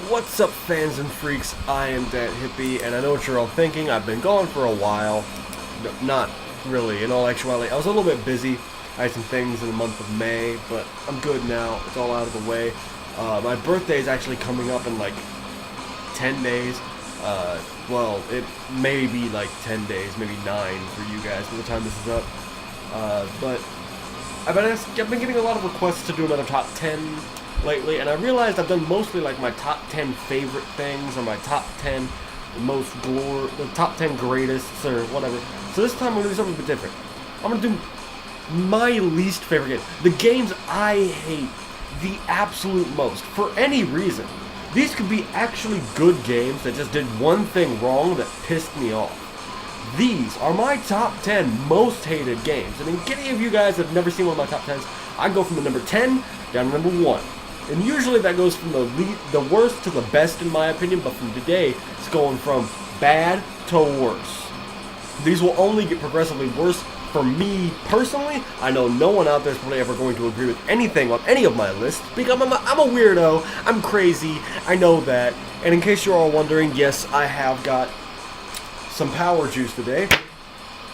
What's up, fans and freaks? I am Dat Hippie, and I know what you're all thinking. I've been gone for a while. No, not really. In all actuality, I was a little bit busy. I had some things in the month of May, but I'm good now. It's all out of the way. My birthday is actually coming up in like 10 days. Well, it may be like 10 days, maybe 9 for you guys by the time this is up. But I've been getting a lot of requests to do another top 10 lately, and I realized I've done mostly like my top 10 favorite things, or my top 10 the top 10 greatest, or whatever. So this time I'm gonna do something a bit different. I'm gonna do my least favorite games, the games I hate the absolute most for any reason. These could be actually good games that just did one thing wrong that pissed me off. These are my top 10 most hated games, and in any of you guys that have never seen one of my top 10s, I go from the number 10 down to number 1. And usually that goes from the worst to the best in my opinion, but from today, it's going from bad to worse. These will only get progressively worse for me personally. I know no one out there is probably ever going to agree with anything on any of my lists, because I'm a weirdo, I'm crazy, I know that. And in case you're all wondering, yes, I have got some power juice today.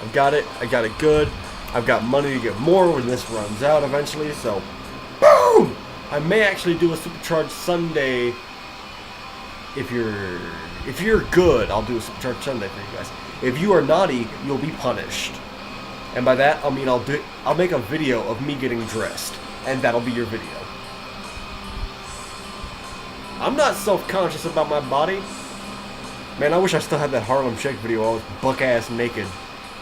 I got it good. I've got money to get more when this runs out eventually, so boom! I may actually do a Supercharged Sunday. If you're good, I'll do a Supercharged Sunday for you guys. If you are naughty, you'll be punished. And by that, I mean I'll make a video of me getting dressed, and that'll be your video. I'm not self-conscious about my body. Man, I wish I still had that Harlem Shake video where I was buck-ass naked.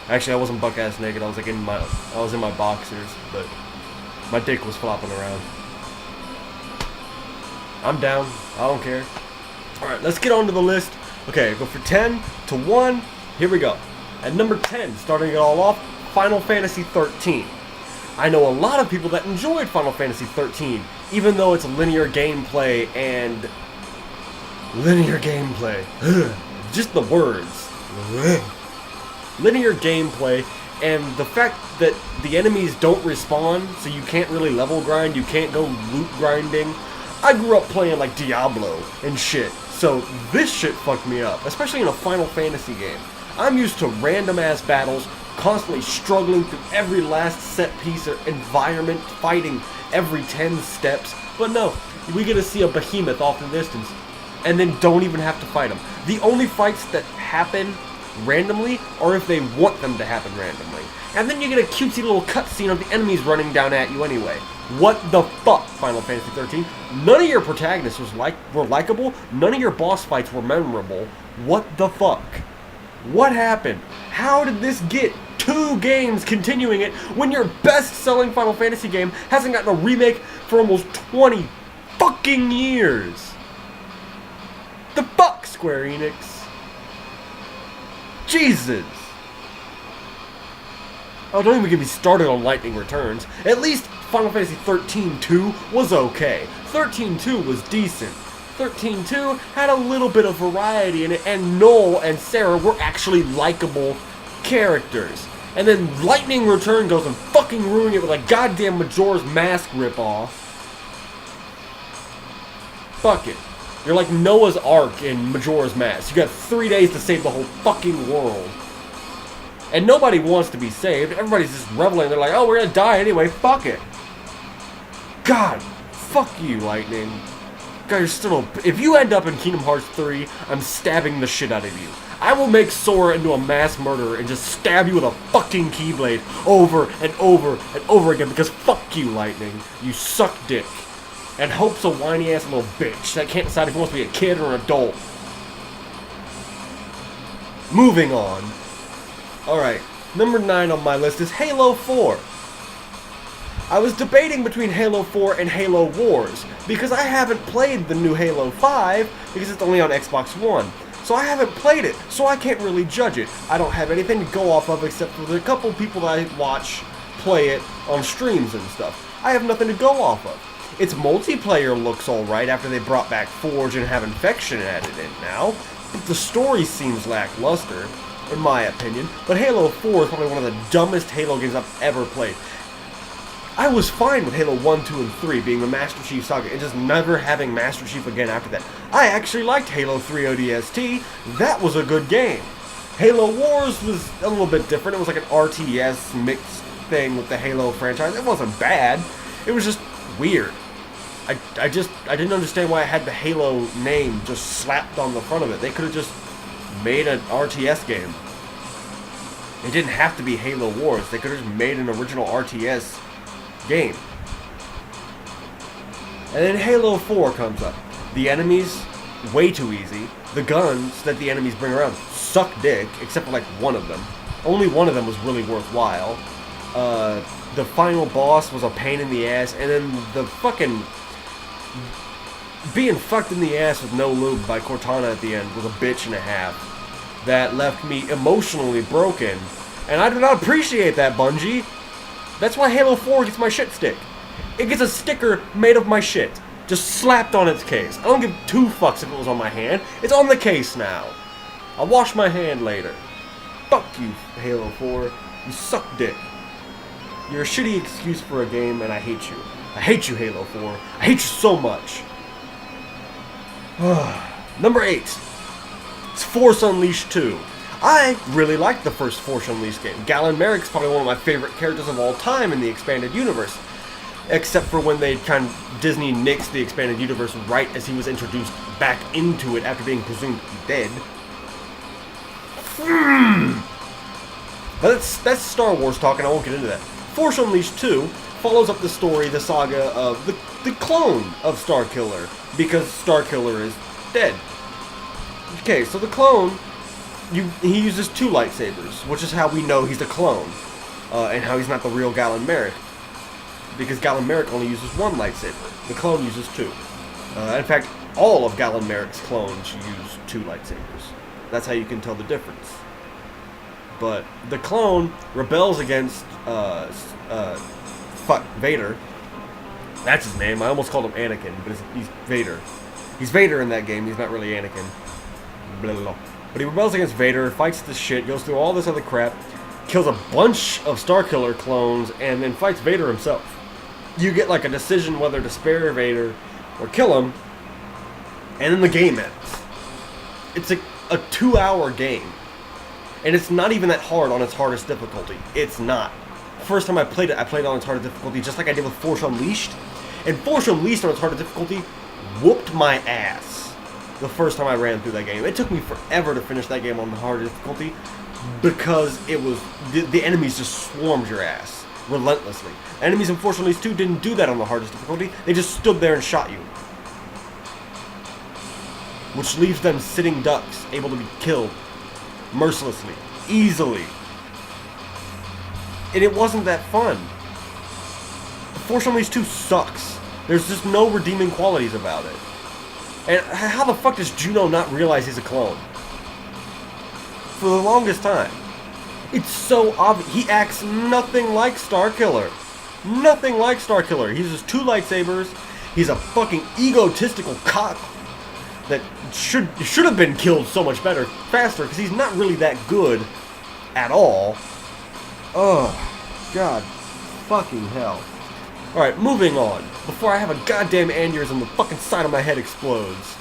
Actually, I wasn't buck-ass naked. I was like I was in my boxers, but my dick was flopping around. I'm down. I don't care. Alright, let's get on to the list. Okay, go for 10 to 1. Here we go. At number 10, starting it all off, Final Fantasy 13. I know a lot of people that enjoyed Final Fantasy 13, even though it's linear gameplay and... Linear gameplay. Just the words. Linear gameplay, and the fact that the enemies don't respawn, so you can't really level grind, you can't go loot grinding. I grew up playing like Diablo and shit, so this shit fucked me up, especially in a Final Fantasy game. I'm used to random ass battles, constantly struggling through every last set piece or environment, fighting every 10 steps, but no, we get to see a behemoth off in the distance, and then don't even have to fight them. The only fights that happen randomly are if they want them to happen randomly. And then you get a cutesy little cutscene of the enemies running down at you anyway. What the fuck, Final Fantasy 13? None of your protagonists were likable. None of your boss fights were memorable. What the fuck? What happened? How did this get 2 games continuing it when your best-selling Final Fantasy game hasn't gotten a remake for almost 20 fucking years? The fuck, Square Enix? Jesus! Oh, don't even get me started on Lightning Returns. At least Final Fantasy 13-2 was okay. 13-2 was decent. 13-2 had a little bit of variety in it, and Noel and Sarah were actually likable characters. And then Lightning Return goes and fucking ruin it with a goddamn Majora's Mask ripoff. Fuck it. You're like Noah's Ark in Majora's Mask. You got 3 days to save the whole fucking world. And nobody wants to be saved. Everybody's just reveling. They're like, oh, we're gonna die anyway. Fuck it. God, fuck you, Lightning. God, you're still if you end up in Kingdom Hearts 3, I'm stabbing the shit out of you. I will make Sora into a mass murderer and just stab you with a fucking keyblade over and over and over again, because fuck you, Lightning. You suck dick. And Hope's a whiny-ass little bitch that can't decide if he wants to be a kid or an adult. Moving on. Alright, number 9 on my list is Halo 4. I was debating between Halo 4 and Halo Wars, because I haven't played the new Halo 5, because it's only on Xbox One. So I haven't played it, so I can't really judge it. I don't have anything to go off of except for the couple people that I watch play it on streams and stuff. I have nothing to go off of. Its multiplayer looks alright after they brought back Forge and have Infection added in now, but the story seems lackluster, in my opinion. But Halo 4 is probably one of the dumbest Halo games I've ever played. I was fine with Halo 1, 2, and 3 being the Master Chief Saga and just never having Master Chief again after that. I actually liked Halo 3 ODST. That was a good game. Halo Wars was a little bit different. It was like an RTS mixed thing with the Halo franchise. It wasn't bad. It was just weird. I didn't understand why I had the Halo name just slapped on the front of it. They could have just made an RTS game. It didn't have to be Halo Wars. They could have just made an original RTS game. And then Halo 4 comes up. The enemies, way too easy. The guns that the enemies bring around suck dick, except for like one of them. Only one of them was really worthwhile. The final boss was a pain in the ass, and then the fucking being fucked in the ass with no lube by Cortana at the end was a bitch and a half. That left me emotionally broken, and I do not appreciate that, Bungie. That's why Halo 4 gets my shit stick. It gets a sticker made of my shit, just slapped on its case. I don't give two fucks if it was on my hand. It's on the case now. I'll wash my hand later. Fuck you, Halo 4. You suck dick. You're a shitty excuse for a game, and I hate you. I hate you, Halo 4. I hate you so much. Number 8. It's Force Unleashed 2. I really liked the first Force Unleashed game. Galen Merrick's probably one of my favorite characters of all time in the expanded universe. Except for when Disney nixed the expanded universe right as he was introduced back into it after being presumed dead. But that's Star Wars talk, and I won't get into that. Force Unleashed 2 follows up the story, the saga of the clone of Starkiller, because Starkiller is dead. Okay, so the clone, he uses 2 lightsabers, which is how we know he's a clone, and how he's not the real Galen Merrick, because Galen Merrick only uses 1 lightsaber. The clone uses 2. In fact, all of Galen Merrick's clones use 2 lightsabers. That's how you can tell the difference. But the clone rebels against Vader. That's his name. I almost called him Anakin, but he's Vader. He's Vader in that game. He's not really Anakin. Blah, blah, blah. But he rebels against Vader, fights this shit, goes through all this other crap, kills a bunch of Starkiller clones, and then fights Vader himself. You get like a decision whether to spare Vader or kill him, and then the game ends. It's a 2-hour game. And it's not even that hard on its hardest difficulty. It's not. First time I played it on its hardest difficulty, just like I did with Force Unleashed. And Force Unleashed on its hardest difficulty whooped my ass the first time I ran through that game. It took me forever to finish that game on the hardest difficulty because it was the enemies just swarmed your ass relentlessly. Enemies in Force Unleashed 2 didn't do that on the hardest difficulty. They just stood there and shot you. Which leaves them sitting ducks, able to be killed mercilessly, easily. And it wasn't that fun. Force Unleashed 2 sucks. There's just no redeeming qualities about it. And how the fuck does Juno not realize he's a clone? For the longest time. It's so obvious. He acts nothing like Starkiller. Nothing like Starkiller. He uses 2 lightsabers. He's a fucking egotistical cock that should have been killed so much faster, because he's not really that good at all. Oh, God fucking hell. Alright, moving on. Before I have a goddamn aneurysm, the fucking side of my head explodes.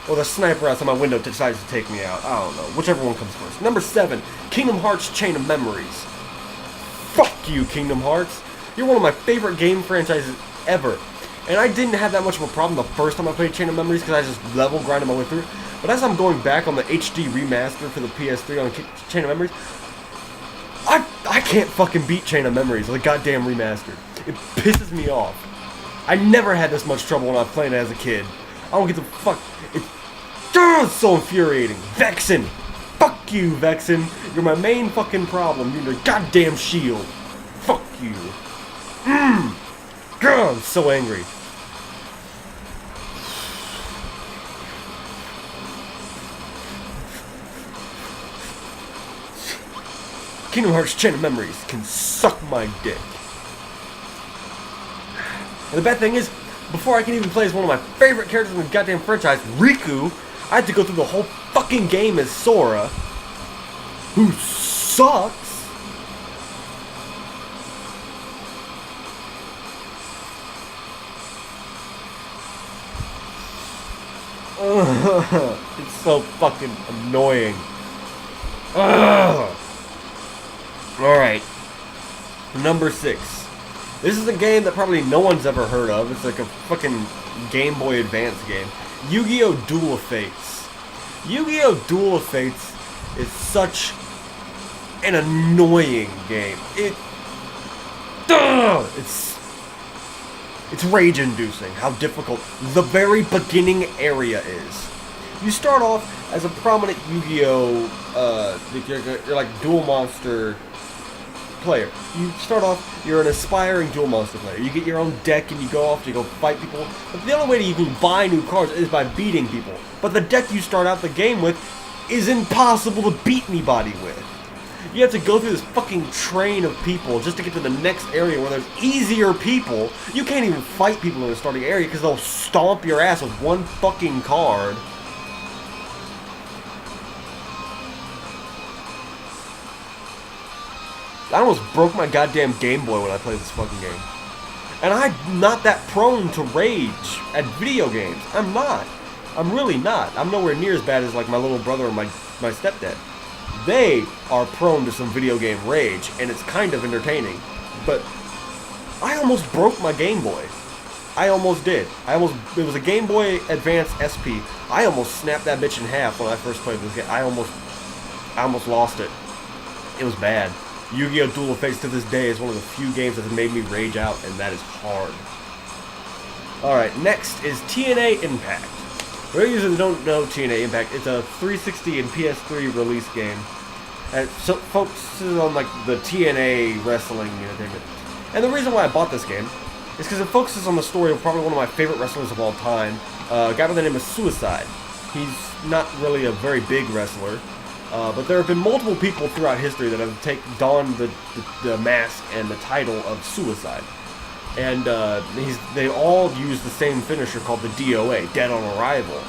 Or the sniper outside my window decides to take me out. I don't know. Whichever one comes first. Number 7, Kingdom Hearts Chain of Memories. Fuck you, Kingdom Hearts. You're one of my favorite game franchises ever. And I didn't have that much of a problem the first time I played Chain of Memories because I just level grinded my way through it. But as I'm going back on the HD remaster for the PS3 on Chain of Memories, I can't fucking beat Chain of Memories, the goddamn remastered. It pisses me off. I never had this much trouble when I was playing it as a kid. I don't get the fuck. It's so infuriating. Vexen. Fuck you, Vexen. You're my main fucking problem. You're the goddamn shield. Fuck you. God, I'm so angry. Kingdom Hearts Chain of Memories can suck my dick. And the bad thing is, before I can even play as one of my favorite characters in the goddamn franchise, Riku, I had to go through the whole fucking game as Sora, who sucks. It's so fucking annoying. Ugh. Alright. Number 6. This is a game that probably no one's ever heard of. It's like a fucking Game Boy Advance game. Yu-Gi-Oh! Duel of Fates. Yu-Gi-Oh! Duel of Fates is such an annoying game. It's rage-inducing how difficult the very beginning area is. You start off as a prominent Yu-Gi-Oh! You're like Duel Monster player. You start off, you're an aspiring Duel Monster player. You get your own deck and you go off to go fight people. But the only way that you can buy new cards is by beating people. But the deck you start out the game with is impossible to beat anybody with. You have to go through this fucking train of people just to get to the next area where there's easier people. You can't even fight people in the starting area because they'll stomp your ass with one fucking card. I almost broke my goddamn Game Boy when I played this fucking game. And I'm not that prone to rage at video games. I'm not. I'm really not. I'm nowhere near as bad as like my little brother or my stepdad. They are prone to some video game rage, and it's kind of entertaining. But I almost broke my Game Boy. I almost did. It was a Game Boy Advance SP. I almost snapped that bitch in half when I first played this game. I almost lost it. It was bad. Yu-Gi-Oh! Duel of Fates to this day is one of the few games that has made me rage out, and that is hard. Alright, next is TNA Impact. For those of you that don't know TNA Impact, it's a 360 and PS3 release game. And it focuses on like the TNA wrestling entertainment. And the reason why I bought this game is because it focuses on the story of probably one of my favorite wrestlers of all time, a guy by the name of Suicide. He's not really a very big wrestler, but there have been multiple people throughout history that have donned the mask and the title of Suicide. And they all use the same finisher called the DOA, Dead on Arrival.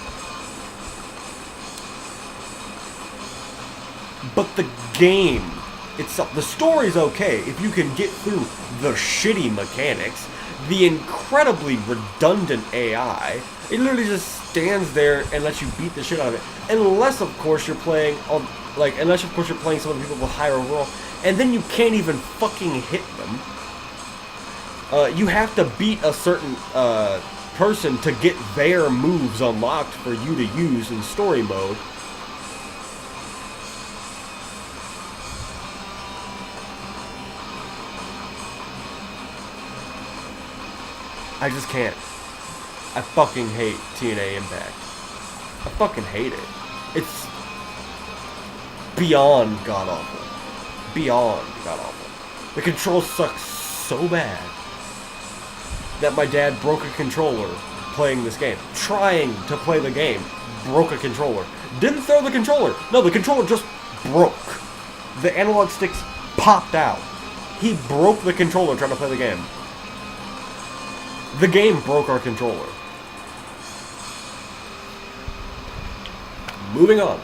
But the game itself, the story's okay if you can get through the shitty mechanics, the incredibly redundant AI. It literally just stands there and lets you beat the shit out of it. Unless, of course, you're playing some of the people with higher overall, and then you can't even fucking hit them. You have to beat a certain person to get their moves unlocked for you to use in story mode. I just can't. I fucking hate TNA Impact. I fucking hate it. It's beyond god-awful. Beyond god-awful. The controls suck so bad that my dad broke a controller playing this game. Trying to play the game. Broke a controller. Didn't throw the controller. No, the controller just broke. The analog sticks popped out. He broke the controller trying to play the game. The game broke our controller. Moving on.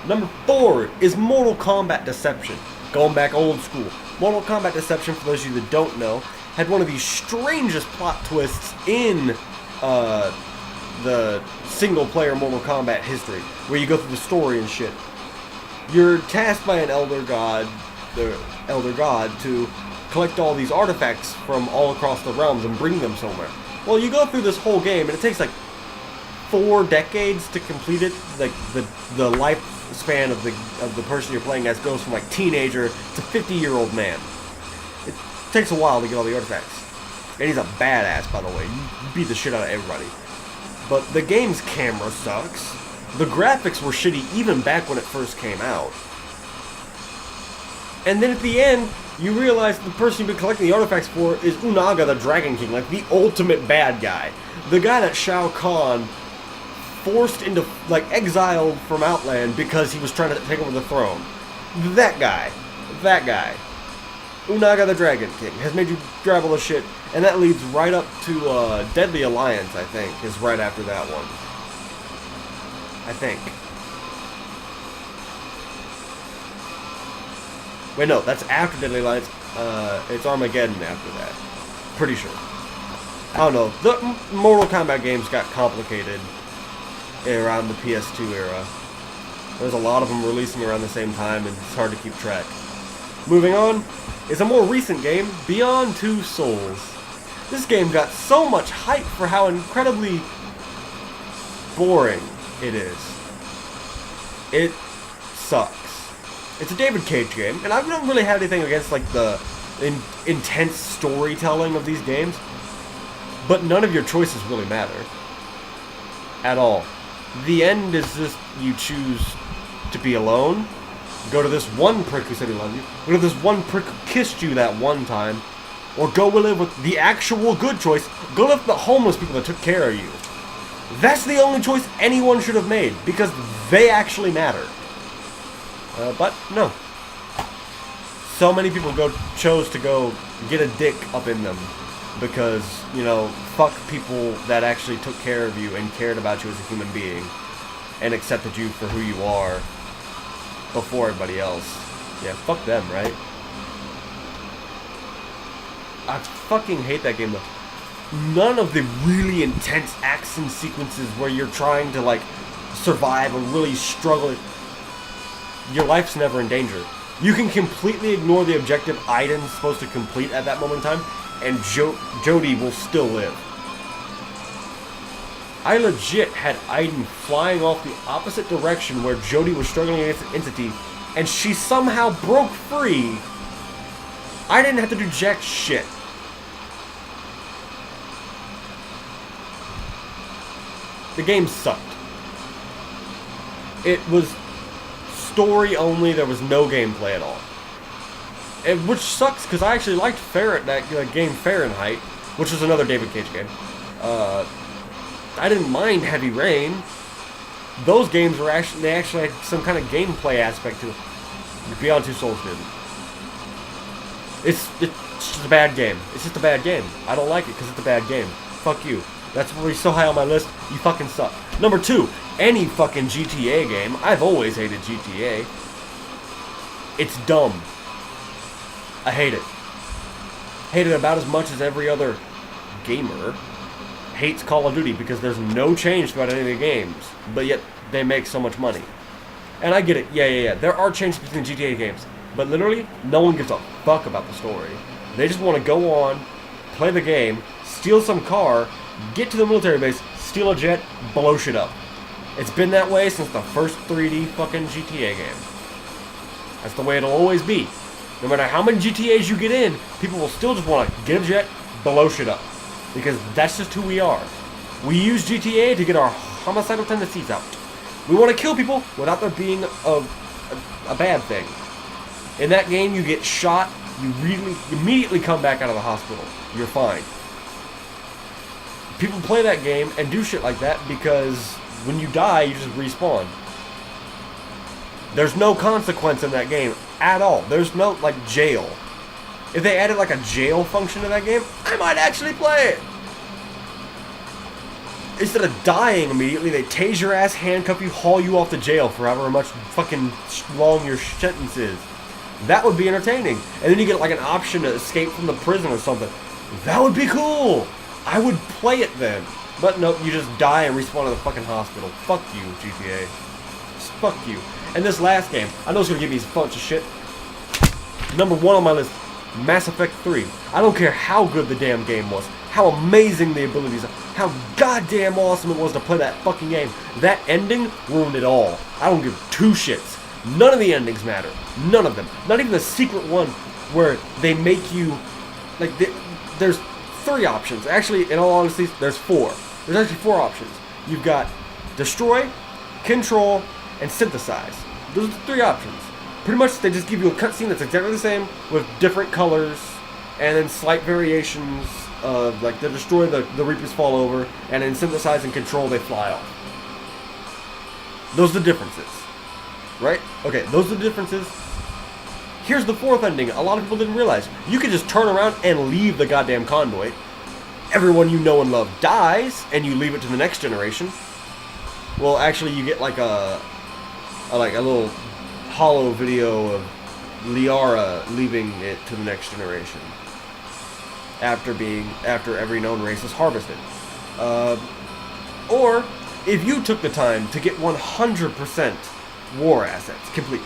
Number 4 is Mortal Kombat Deception. Going back old school. Mortal Kombat Deception, for those of you that don't know, had one of the strangest plot twists in the single-player Mortal Kombat history, where you go through the story and shit. You're tasked by an elder god, to collect all these artifacts from all across the realms and bring them somewhere. Well, you go through this whole game, and it takes like 4 decades to complete it. Like the lifespan of the person you're playing as goes from like teenager to 50-year-old man. It takes a while to get all the artifacts. And he's a badass, by the way. You beat the shit out of everybody. But the game's camera sucks. The graphics were shitty even back when it first came out. And then at the end, you realize the person you've been collecting the artifacts for is Unaga the Dragon King, like the ultimate bad guy. The guy that Shao Kahn forced into, like, exiled from Outland because he was trying to take over the throne. That guy. Unaga the Dragon King has made you grab all the shit, and that leads right up to Deadly Alliance, I think, is right after that one. I think. Wait, no, that's after Deadly Alliance. It's Armageddon after that. Pretty sure. I don't know. The Mortal Kombat games got complicated. around the PS2 era. There's a lot of them releasing around the same time, and it's hard to keep track. Moving on is a more recent game, Beyond Two Souls. This game got so much hype for how incredibly boring it is. It sucks. It's a David Cage game, and I don't really have anything against like the intense storytelling of these games, but none of your choices really matter at all. The end is just you choose to be alone, go to this one prick who said he loved you, go to this one prick who kissed you that one time, or go live with the actual good choice, go live with the homeless people that took care of you. That's the only choice anyone should have made, because they actually matter. But no. So many people chose to go get a dick up in them because, you know, fuck people that actually took care of you and cared about you as a human being and accepted you for who you are before everybody else. Yeah, fuck them, right? I fucking hate that game though. None of the really intense action sequences where you're trying to like survive or really struggle. Your life's never in danger. You can completely ignore the objective Aiden's supposed to complete at that moment in time, and Jody will still live. I legit had Aiden flying off the opposite direction where Jody was struggling against an entity, and she somehow broke free. I didn't have to do jack shit. The game sucked. It was story only, there was no gameplay at all. Which sucks, because I actually liked that game Fahrenheit, which was another David Cage game. I didn't mind Heavy Rain. Those games were actually had some kind of gameplay aspect to it. Beyond Two Souls didn't. It's just a bad game. It's just a bad game. I don't like it because it's a bad game. Fuck you. That's why you're so high on my list. You fucking suck. Number 2, any fucking GTA game. I've always hated GTA. It's dumb. I hate it. Hate it about as much as every other gamer hates Call of Duty because there's no change throughout any of the games, but yet they make so much money. And I get it. Yeah. There are changes between GTA games, but literally no one gives a fuck about the story. They just want to go on, play the game, steal some car, get to the military base, steal a jet, blow shit up. It's been that way since the first 3D fucking GTA game. That's the way it'll always be. No matter how many GTAs you get in, people will still just want to get a jet, blow shit up. Because that's just who we are. We use GTA to get our homicidal tendencies out. We want to kill people without there being a bad thing. In that game, you get shot, you immediately come back out of the hospital. You're fine. People play that game and do shit like that because when you die, you just respawn. There's no consequence in that game at all. There's no, like, jail. If they added, like, a jail function to that game, I might actually play it. Instead of dying immediately, they tase your ass, handcuff you, haul you off to jail for however much fucking long your sentence is. That would be entertaining. And then you get, like, an option to escape from the prison or something. That would be cool. I would play it then. But nope, you just die and respawn in the fucking hospital. Fuck you, GTA. Just fuck you. And this last game, I know it's gonna give me a bunch of shit. Number 1 on my list, Mass Effect 3. I don't care how good the damn game was, how amazing the abilities are, how goddamn awesome it was to play that fucking game. That ending ruined it all. I don't give 2 shits. None of the endings matter. None of them. Not even the secret one where they make you, like, there's 3 options. Actually, in all honesty, there's 4. There's actually 4 options. You've got destroy, control, and synthesize. Those are the 3 options. Pretty much, they just give you a cutscene that's exactly the same with different colors and then slight variations of, like, the destroy, the Reapers fall over, and then synthesize and control, they fly off. Those are the differences. Right? Okay, those are the differences. Here's the 4th ending. A lot of people didn't realize. You can just turn around and leave the goddamn convoy. Everyone you know and love dies, and you leave it to the next generation. Well, actually, you get like a little hollow video of Liara leaving it to the next generation after every known race is harvested. Or if you took the time to get 100% war assets, complete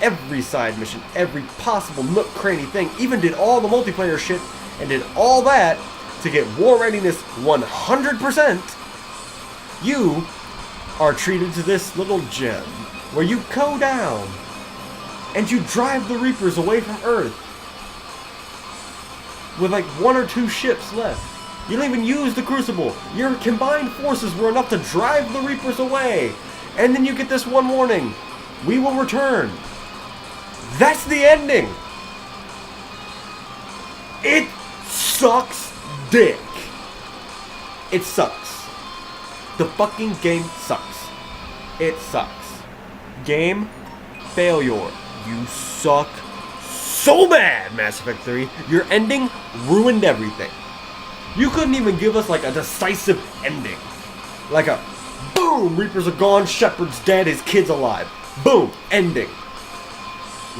every side mission, every possible nook cranny thing, even did all the multiplayer shit, and did all that to get war readiness 100%, you are treated to this little gem where you go down and you drive the Reapers away from Earth with like 1 or 2 ships left. You don't even use the Crucible. Your combined forces were enough to drive the Reapers away. And then you get this one warning. We will return. That's the ending. It sucks dick. It sucks. The fucking game sucks. It sucks. Game failure. You suck so bad, Mass Effect 3. Your ending ruined everything. You couldn't even give us like a decisive ending. Like a boom, Reapers are gone, Shepard's dead, his kid's alive. Boom, ending.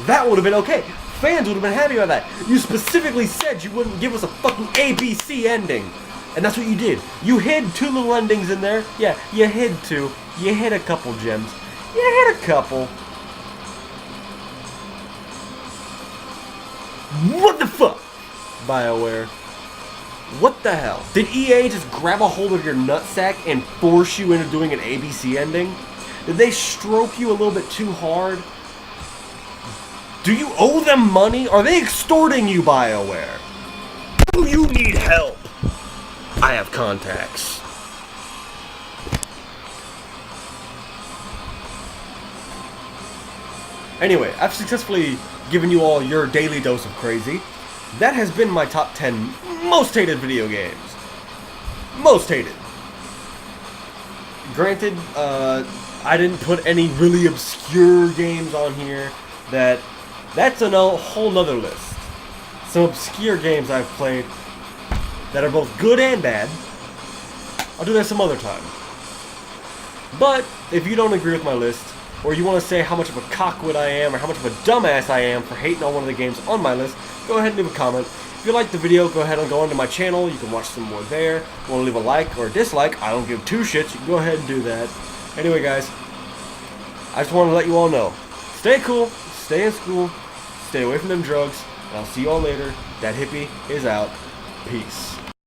That would have been okay. Fans would have been happy about that. You specifically said you wouldn't give us a fucking ABC ending. And that's what you did. You hid 2 little endings in there. Yeah, you hid 2. You hid a couple gems. You hid a couple. What the fuck? BioWare. What the hell? Did EA just grab a hold of your nutsack and force you into doing an ABC ending? Did they stroke you a little bit too hard? Do you owe them money? Are they extorting you, BioWare? Do you need help? I have contacts. Anyway, I've successfully given you all your daily dose of crazy. That has been my top 10 most hated video games. Most hated. Granted, I didn't put any really obscure games on here. That's a whole nother list. Some obscure games I've played that are both good and bad. I'll do that some other time. But if you don't agree with my list, or you want to say how much of a cockwit I am, or how much of a dumbass I am for hating on one of the games on my list, go ahead and leave a comment. If you liked the video, go ahead and go onto my channel. You can watch some more there. If you want to leave a like or a dislike, I don't give 2 shits. You can go ahead and do that. Anyway, guys, I just want to let you all know. Stay cool, stay in school, stay away from them drugs, and I'll see you all later. That hippie is out. Peace.